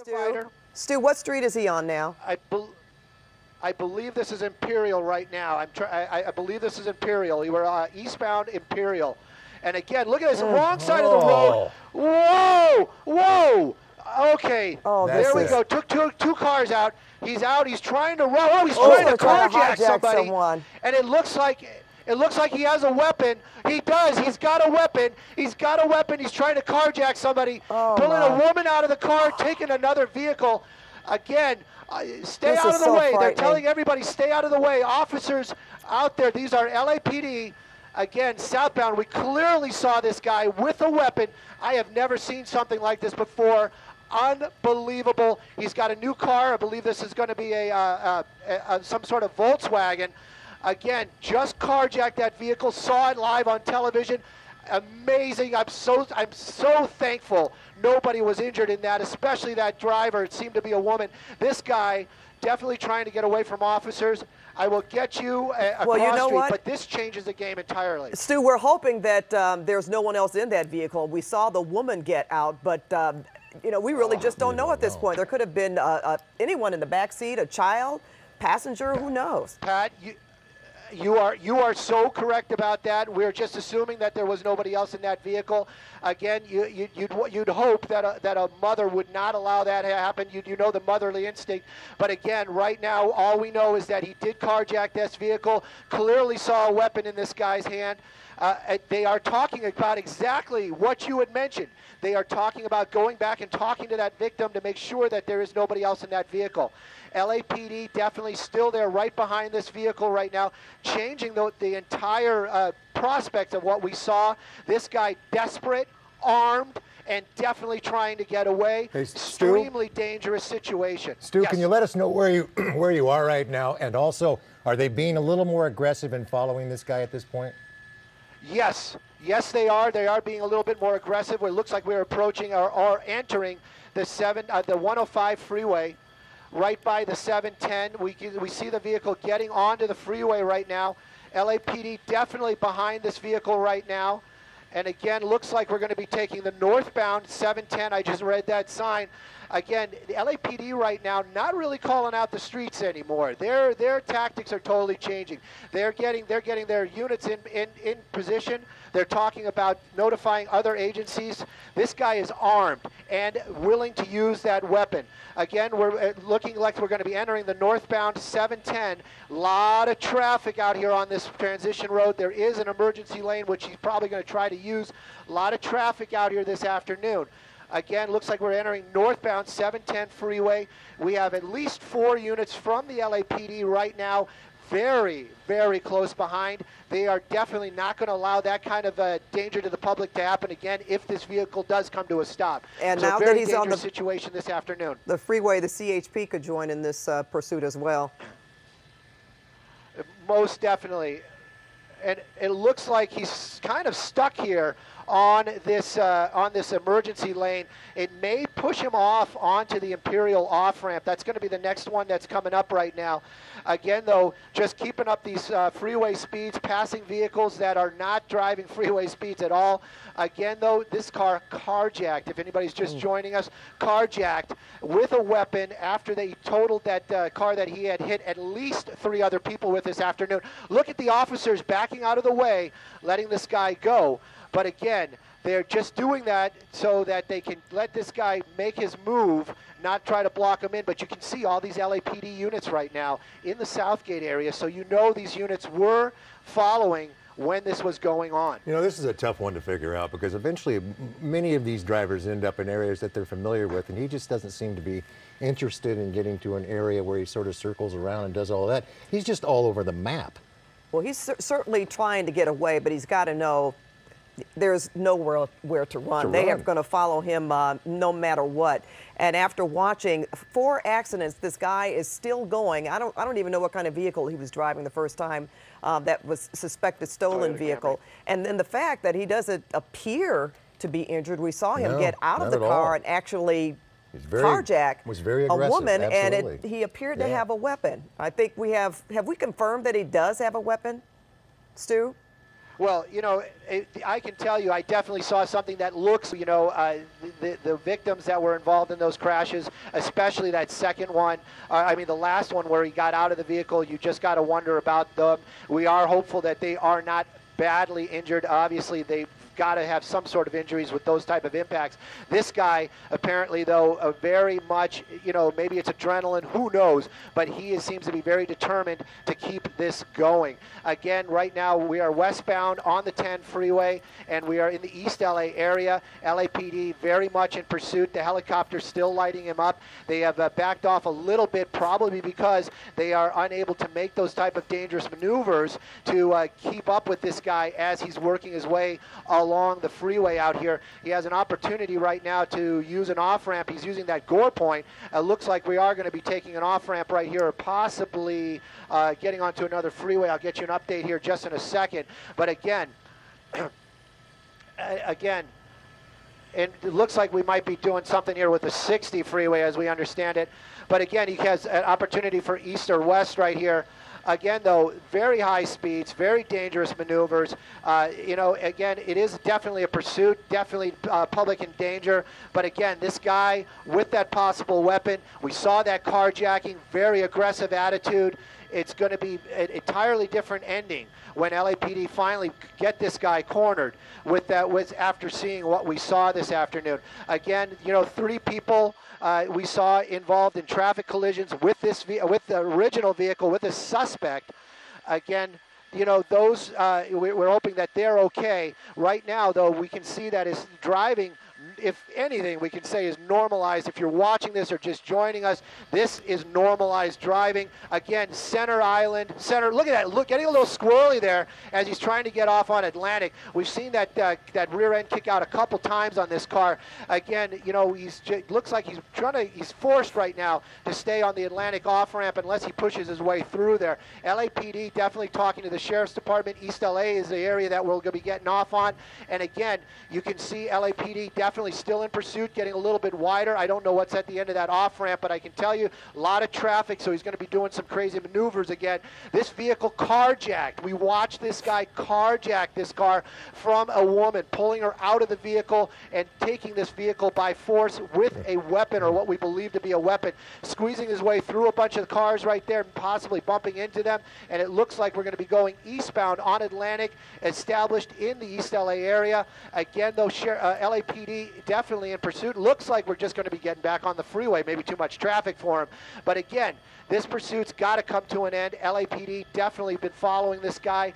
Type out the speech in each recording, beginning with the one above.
divider. Stu, what street is he on now? I believe this is Imperial right now. I believe this is Imperial. You were eastbound Imperial. And again, look at this, wrong side of the road. Whoa, whoa. Okay, there we go. Took two cars out. He's out. He's trying to run. Oh, he's trying to carjack somebody. And it looks like he has a weapon. He does. He's got a weapon. He's got a weapon. He's trying to carjack somebody, pulling a woman out of the car, taking another vehicle. Again, stay out of the way. They're telling everybody, stay out of the way. Officers out there, these are LAPD. Again, southbound, we clearly saw this guy with a weapon. I have never seen something like this before. Unbelievable. He's got a new car. I believe this is going to be some sort of Volkswagen. Again, just carjacked that vehicle, saw it live on television. Amazing. I'm so thankful nobody was injured in that, especially that driver. It seemed to be a woman. This guy definitely trying to get away from officers. I will get you across the street, but this changes the game entirely. Stu, we're hoping that there's no one else in that vehicle. We saw the woman get out, but you know, we really just don't know at this point. There could have been anyone in the back seat, a child, passenger, who knows? Pat, you are so correct about that. We're just assuming that there was nobody else in that vehicle. Again, you'd hope that a mother would not allow that to happen. You know the motherly instinct. But again, right now, all we know is that he did carjack this vehicle. Clearly saw a weapon in this guy's hand. They are talking about exactly what you had mentioned. They are talking about going back and talking to that victim to make sure that there is nobody else in that vehicle. LAPD definitely still there right behind this vehicle right now, changing the entire prospect of what we saw. This guy desperate, armed, and definitely trying to get away. Hey, extremely dangerous situation. Stu, can you let us know where you are right now? And also, are they being a little more aggressive in following this guy at this point? Yes. Yes, they are. They are being a little bit more aggressive. It looks like we're approaching or entering the 105 freeway. Right by the 710. We see the vehicle getting onto the freeway right now. LAPD definitely behind this vehicle right now. And again, looks like we're going to be taking the northbound 710. I just read that sign. Again, the LAPD right now not really calling out the streets anymore. Their tactics are totally changing. They're getting their units in position. They're talking about notifying other agencies. This guy is armed and willing to use that weapon. Again, we're looking like we're going to be entering the northbound 710. A lot of traffic out here on this transition road. There is an emergency lane, which he's probably going to try to use. A lot of traffic out here this afternoon. Again, looks like we're entering northbound 710 freeway. We have at least 4 units from the LAPD right now, very, very close behind. They are definitely not going to allow that kind of danger to the public to happen again if this vehicle does come to a stop. And so now very that he's on the situation this afternoon. The freeway, the CHP could join in this pursuit as well. Most definitely. And it looks like he's kind of stuck here on this emergency lane. It may push him off onto the Imperial off-ramp. That's going to be the next one that's coming up right now. Again, though, just keeping up these freeway speeds, passing vehicles that are not driving freeway speeds at all. Again, though, this car carjacked, if anybody's just joining us, carjacked with a weapon after they totaled that car that he had hit at least 3 other people with this afternoon. Look at the officers backing out of the way, letting this guy go. But again, they're just doing that so that they can let this guy make his move, not try to block him in. But you can see all these LAPD units right now in the Southgate area, so you know these units were following when this was going on. You know, this is a tough one to figure out because eventually many of these drivers end up in areas that they're familiar with, and he just doesn't seem to be interested in getting to an area where he sort of circles around and does all that. He's just all over the map. Well, he's certainly trying to get away, but he's got to know there's nowhere where to run. They are going to follow him no matter what. And after watching 4 accidents, this guy is still going. I don't even know what kind of vehicle he was driving the first time. That was suspected stolen vehicle. And then the fact that he doesn't appear to be injured. We saw him get out of the car and actually carjack a woman, and he appeared to have a weapon. I think we have we confirmed that he does have a weapon, Stu? Well, you know, I can tell you, I definitely saw something that looks, you know, the victims that were involved in those crashes, especially that second one, I mean, the last one where he got out of the vehicle, you just got to wonder about them. We are hopeful that they are not badly injured. Obviously, they've got to have some sort of injuries with those type of impacts. This guy, apparently, though, very much, you know, maybe it's adrenaline, who knows, but he seems to be very determined to keep this going. Again, right now, we are westbound on the 10 freeway, and we are in the East LA area. LAPD very much in pursuit. The helicopter still lighting him up. They have backed off a little bit, probably because they are unable to make those type of dangerous maneuvers to keep up with this guy as he's working his way along the freeway out here. He has an opportunity right now to use an off-ramp. He's using that gore point. Looks like we are going to be taking an off-ramp right here, or possibly getting onto another freeway. I'll get you an update here just in a second. But again, it looks like we might be doing something here with the 60 freeway as we understand it. But again, he has an opportunity for east or west right here. Again, though, very high speeds, very dangerous maneuvers. You know, again, it is definitely a pursuit, definitely public in danger. But again, this guy with that possible weapon, we saw that carjacking, very aggressive attitude. It's going to be an entirely different ending when LAPD finally get this guy cornered with that, after seeing what we saw this afternoon. Again, you know, 3 people we saw involved in traffic collisions with this with the original vehicle, with a suspect. Again, you know, those we're hoping that they're okay. Right now, though, we can see that his driving, if anything, we can say is normalized. If you're watching this or just joining us, this is normalized driving. Again, center island, look at that, look, getting a little squirrely there as he's trying to get off on Atlantic. We've seen that that rear end kick out a couple times on this car. Again, you know, looks like he's forced right now to stay on the Atlantic off ramp unless he pushes his way through there. LAPD definitely talking to the Sheriff's Department. East LA is the area that we're going to be getting off on. And again, you can see LAPD definitely still in pursuit, getting a little bit wider. I don't know what's at the end of that off ramp, but I can tell you a lot of traffic, so he's going to be doing some crazy maneuvers again. This vehicle carjacked. We watched this guy carjack this car from a woman, pulling her out of the vehicle and taking this vehicle by force with a weapon, or what we believe to be a weapon, squeezing his way through a bunch of cars right there and possibly bumping into them. And it looks like we're going to be going eastbound on Atlantic, established in the East LA area. Again, though, LAPD definitely in pursuit. Looks like we're just going to be getting back on the freeway. Maybe too much traffic for him. But again, this pursuit's got to come to an end. LAPD definitely been following this guy.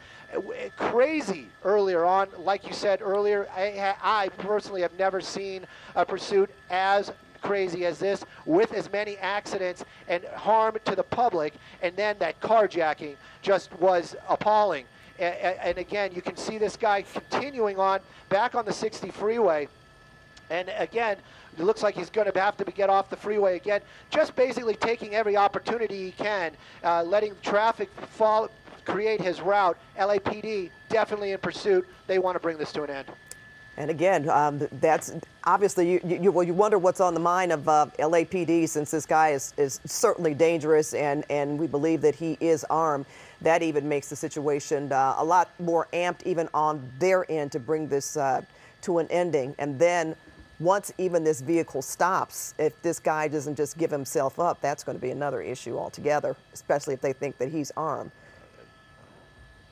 Crazy earlier on. Like you said earlier, I personally have never seen a pursuit as crazy as this, with as many accidents and harm to the public, and then that carjacking just was appalling. And again, you can see this guy continuing on back on the 60 freeway. And again, it looks like he's going to have to get off the freeway again, just basically taking every opportunity he can, letting traffic create his route. LAPD definitely in pursuit. They want to bring this to an end. And again, that's obviously, you wonder what's on the mind of LAPD, since this guy is certainly dangerous, and we believe that he is armed. That even makes the situation a lot more amped even on their end to bring this to an ending. And then once even this vehicle stops, if this guy doesn't just give himself up, that's going to be another issue altogether, especially if they think that he's armed.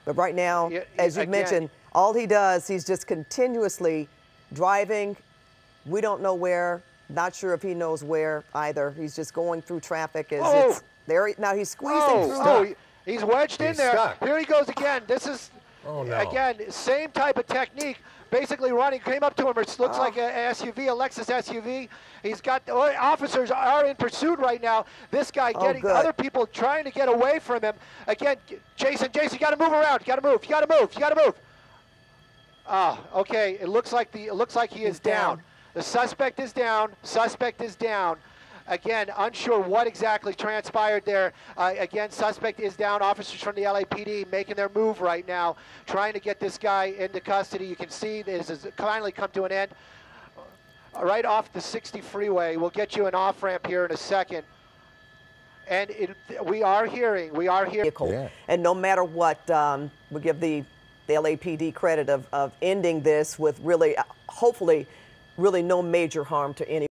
But right now, as you mentioned, all he does, he's just continuously driving. We don't know where, not sure if he knows where either. He's just going through traffic as it's there. Now he's squeezing through. He's wedged in there. Stuck. Here he goes again. This is, again, same type of technique. Basically running, came up to him. It looks like an SUV, a Lexus SUV. He's got, officers are in pursuit right now. This guy getting other people trying to get away from him. Again, Jason, you got to move around. You got to move. You got to move. Okay. It looks like he is down. The suspect is down. Again, unsure what exactly transpired there. Again, suspect is down. Officers from the LAPD making their move right now, trying to get this guy into custody. You can see this has finally come to an end. Right off the 60 freeway. We'll get you an off-ramp here in a second. And we are hearing. Yeah. And no matter what, we give the the LAPD credit of ending this with really, hopefully, really no major harm to anyone.